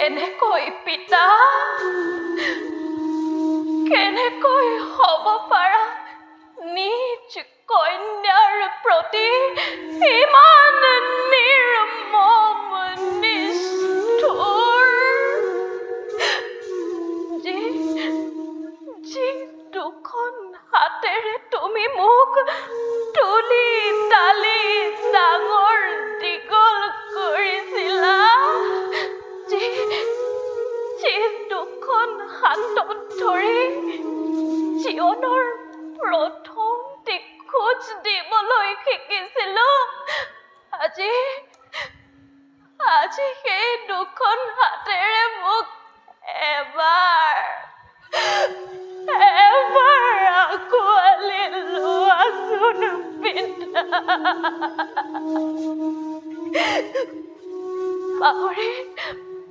কেনেকৈ পিতা কেনেকৈ হ'ব পাৰা নিজ কন্যাৰ প্ৰতি ইমান নিৰ্মম নিষ্ঠুৰ যি দুখন হাতেৰে তুমি মোক তুলি তালি ডাঙৰ দীঘল কৰিছিলা যি দুখন হাতত ধৰি জীৱনৰ প্ৰথম খোজ দিবলৈ শিকিছিলো আজি সেই দুখন হাতেৰে মোক এবাৰ আঁকোৱালি লোৱাচোন পিতা পাহৰি